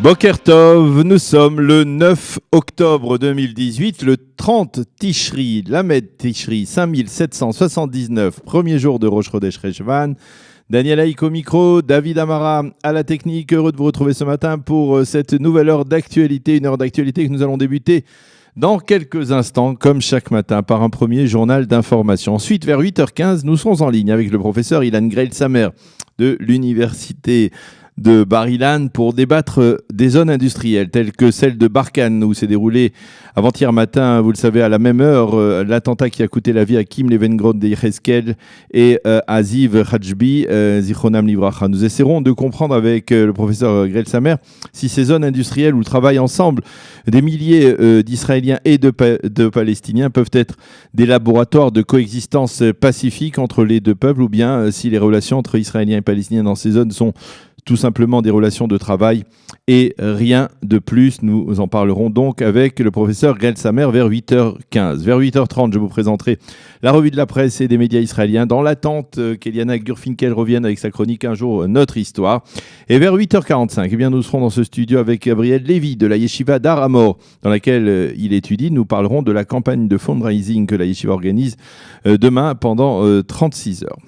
Boker Tov, nous sommes le 9 octobre 2018, le 30 Tishri, Lamed Tishri 5779, premier jour de Rosh Chodesh Reshvan. Daniel Haïk au micro, David Amara à la technique. Heureux de vous retrouver ce matin pour cette nouvelle heure d'actualité, une heure d'actualité que nous allons débuter dans quelques instants, comme chaque matin, par un premier journal d'information. Ensuite, vers 8h15, nous serons en ligne avec le professeur Ilan Greil-Samer de l'université de Bar-Ilan pour débattre des zones industrielles telles que celle de Barkhane où s'est déroulé avant-hier matin, vous le savez, à la même heure, l'attentat qui a coûté la vie à Kim Levengrod de Yecheskel et à Ziv Hajbi, Zichronam Livracha. Nous essaierons de comprendre avec le professeur Greil-Samer si ces zones industrielles où travaillent ensemble des milliers d'Israéliens et de Palestiniens peuvent être des laboratoires de coexistence pacifique entre les deux peuples ou bien si les relations entre Israéliens et Palestiniens dans ces zones sont tout simplement des relations de travail et rien de plus. Nous en parlerons donc avec le professeur Greil-Samer vers 8h15. Vers 8h30, je vous présenterai la revue de la presse et des médias israéliens dans l'attente qu'Eliana Gurfinkel revienne avec sa chronique Un jour, notre histoire. Et vers 8h45, eh bien, nous serons dans ce studio avec Gabriel Lévy de la Yeshiva d'Ar Hamor, dans laquelle il étudie. Nous parlerons de la campagne de fundraising que la Yeshiva organise demain pendant 36 heures.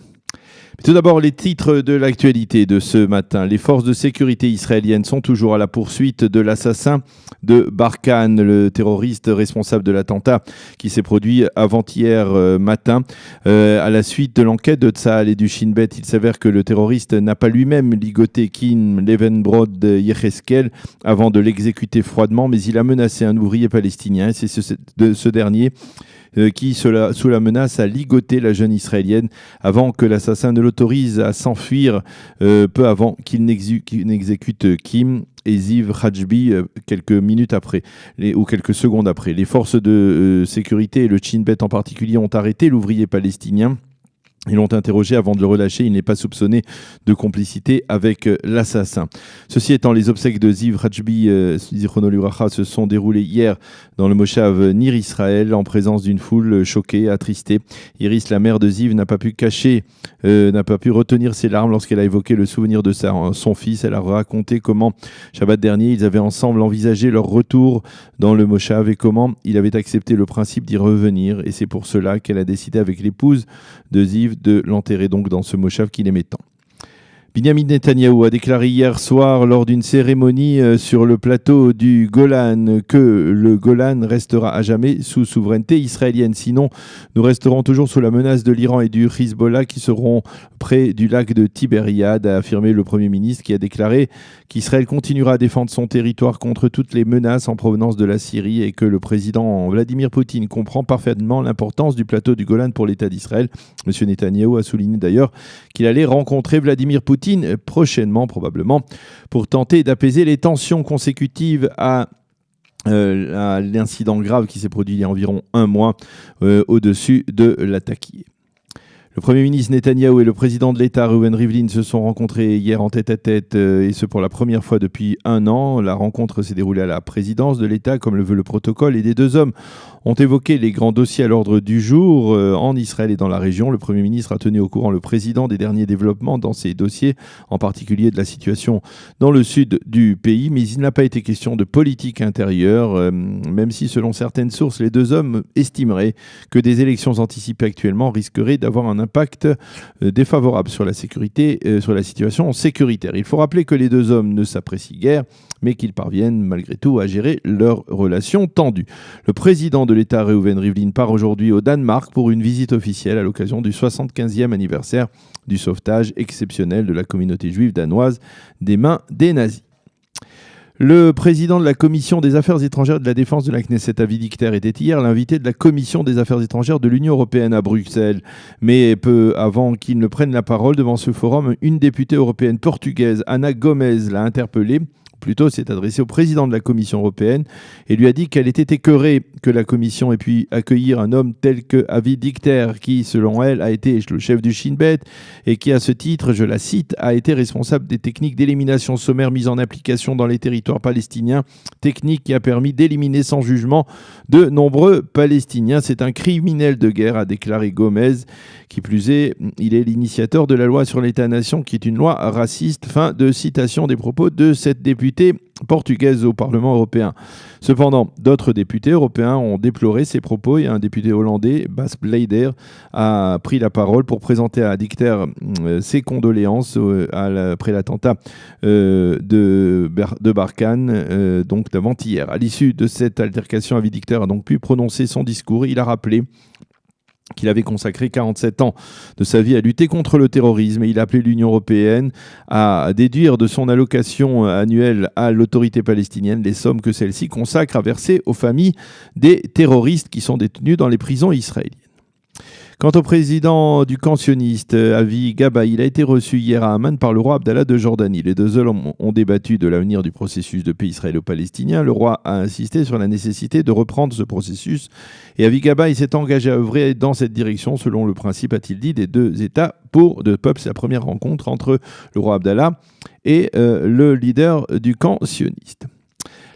Tout d'abord, les titres de l'actualité de ce matin. Les forces de sécurité israéliennes sont toujours à la poursuite de l'assassin de Barkhane, le terroriste responsable de l'attentat qui s'est produit avant-hier matin. À la suite de l'enquête de Tzahal et du Shin Bet, il s'avère que le terroriste n'a pas lui-même ligoté Kim Levenbrod Yecheskel avant de l'exécuter froidement, mais il a menacé un ouvrier palestinien. C'est ce dernier qui, sous la menace, a ligoté la jeune israélienne avant que l'assassin ne l'autorise à s'enfuir peu avant qu'il n'exécute Kim et Ziv Hajbi quelques minutes après, ou quelques secondes après. Les forces de sécurité et le Shin Bet en particulier ont arrêté l'ouvrier palestinien. Ils l'ont interrogé avant de le relâcher. Il n'est pas soupçonné de complicité avec l'assassin. Ceci étant, les obsèques de Ziv Hajbi, Zichrono Livracha, se sont déroulées hier dans le Moshav Nir Israël en présence d'une foule choquée, attristée. Iris, la mère de Ziv, n'a pas pu retenir ses larmes lorsqu'elle a évoqué le souvenir de son fils. Elle a raconté comment, Shabbat dernier, ils avaient ensemble envisagé leur retour dans le Moshav et comment il avait accepté le principe d'y revenir. Et c'est pour cela qu'elle a décidé avec l'épouse de Ziv de l'enterrer donc dans ce moshav qu'il aimait tant. Binyamin Netanyahou a déclaré hier soir lors d'une cérémonie sur le plateau du Golan que le Golan restera à jamais sous souveraineté israélienne. Sinon, nous resterons toujours sous la menace de l'Iran et du Hezbollah qui seront près du lac de Tibériade, a affirmé le Premier ministre qui a déclaré qu'Israël continuera à défendre son territoire contre toutes les menaces en provenance de la Syrie et que le président Vladimir Poutine comprend parfaitement l'importance du plateau du Golan pour l'État d'Israël. M. Netanyahou a souligné d'ailleurs qu'il allait rencontrer Vladimir Poutine prochainement probablement pour tenter d'apaiser les tensions consécutives à l'incident grave qui s'est produit il y a environ un mois au-dessus de Latakia. Le Premier ministre Netanyahou et le président de l'État, Reuven Rivlin, se sont rencontrés hier en tête-à-tête, et ce pour la première fois depuis un an. La rencontre s'est déroulée à la présidence de l'État, comme le veut le protocole, et les deux hommes ont évoqué les grands dossiers à l'ordre du jour en Israël et dans la région. Le Premier ministre a tenu au courant le président des derniers développements dans ces dossiers, en particulier de la situation dans le sud du pays, mais il n'a pas été question de politique intérieure, même si, selon certaines sources, les deux hommes estimeraient que des élections anticipées actuellement risqueraient d'avoir un impact défavorable sur la sécurité, sur la situation sécuritaire. Il faut rappeler que les deux hommes ne s'apprécient guère, mais qu'ils parviennent malgré tout à gérer leurs relations tendues. Le président de l'État, Reuven Rivlin, part aujourd'hui au Danemark pour une visite officielle à l'occasion du 75e anniversaire du sauvetage exceptionnel de la communauté juive danoise des mains des nazis. Le président de la Commission des Affaires étrangères et de la Défense de la Knesset, Avi Dichter, était hier l'invité de la Commission des Affaires étrangères de l'Union européenne à Bruxelles. Mais peu avant qu'il ne prenne la parole devant ce forum, une députée européenne portugaise, Ana Gomes, l'a interpellé. Plutôt s'est adressée au président de la Commission européenne et lui a dit qu'elle était écœurée que la Commission ait pu accueillir un homme tel que Avi Dichter, qui, selon elle, a été le chef du Shin Bet et qui, à ce titre, je la cite, a été responsable des techniques d'élimination sommaire mises en application dans les territoires palestiniens, technique qui a permis d'éliminer sans jugement de nombreux Palestiniens. C'est un criminel de guerre, a déclaré Gomez. Qui plus est, il est l'initiateur de la loi sur l'État-nation, qui est une loi raciste. Fin de citation des propos de cette députée portugaise au Parlement européen. Cependant, d'autres députés européens ont déploré ces propos et un député hollandais, Bas Blader, a pris la parole pour présenter à Dicter ses condoléances après l'attentat de Barkhane, donc d'avant-hier. À l'issue de cette altercation, Avi Dicter a donc pu prononcer son discours. Il a rappelé qu'il avait consacré 47 ans de sa vie à lutter contre le terrorisme, et il a appelé l'Union européenne à déduire de son allocation annuelle à l'autorité palestinienne les sommes que celle-ci consacre à verser aux familles des terroristes qui sont détenus dans les prisons israéliennes. Quant au président du camp sioniste, Avi Gabay, il a été reçu hier à Amman par le roi Abdallah de Jordanie. Les deux hommes ont débattu de l'avenir du processus de paix israélo-palestinien. Le roi a insisté sur la nécessité de reprendre ce processus et Avi Gabay s'est engagé à œuvrer dans cette direction selon le principe, a-t-il dit, des deux États pour deux peuples. C'est la première rencontre entre le roi Abdallah et le leader du camp sioniste.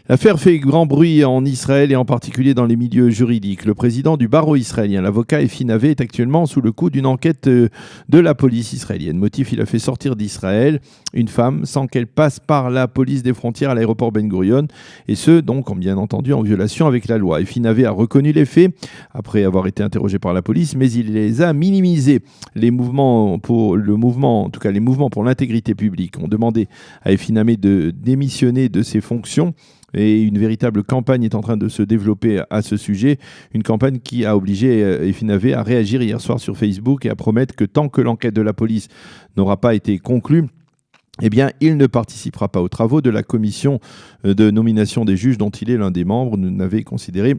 L'affaire fait grand bruit en Israël et en particulier dans les milieux juridiques. Le président du barreau israélien, l'avocat Effi Naveh, est actuellement sous le coup d'une enquête de la police israélienne. Motif, il a fait sortir d'Israël une femme sans qu'elle passe par la police des frontières à l'aéroport Ben Gurion, et ce, donc, bien entendu, en violation avec la loi. Effi Naveh a reconnu les faits après avoir été interrogé par la police, mais il les a minimisés. Les mouvements pour l'intégrité publique ont demandé à Effi Naveh de démissionner de ses fonctions. Et une véritable campagne est en train de se développer à ce sujet. Une campagne qui a obligé Effi Naveh à réagir hier soir sur Facebook et à promettre que tant que l'enquête de la police n'aura pas été conclue, eh bien, il ne participera pas aux travaux de la commission de nomination des juges dont il est l'un des membres. Naveh considéré,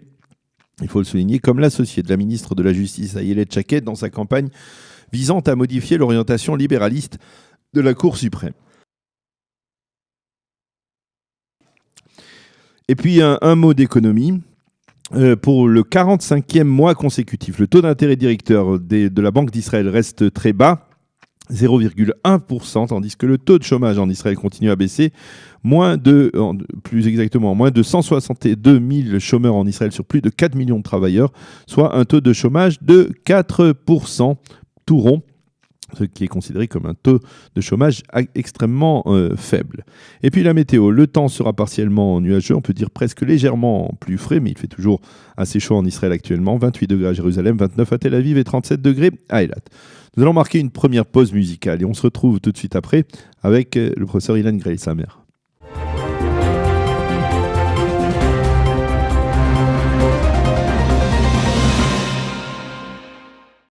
il faut le souligner, comme l'associé de la ministre de la Justice Ayelet Shaked dans sa campagne visant à modifier l'orientation libéraliste de la Cour suprême. Et puis un mot d'économie. Pour le 45e mois consécutif, le taux d'intérêt directeur de la Banque d'Israël reste très bas, 0,1%, tandis que le taux de chômage en Israël continue à baisser. Plus exactement, moins de 162 000 chômeurs en Israël sur plus de 4 millions de travailleurs, soit un taux de chômage de 4%, tout rond, ce qui est considéré comme un taux de chômage extrêmement faible. Et puis la météo, le temps sera partiellement nuageux, on peut dire presque légèrement plus frais, mais il fait toujours assez chaud en Israël actuellement, 28 degrés à Jérusalem, 29 à Tel Aviv et 37 degrés à Eilat. Nous allons marquer une première pause musicale et on se retrouve tout de suite après avec le professeur Ilan Grail-Samer.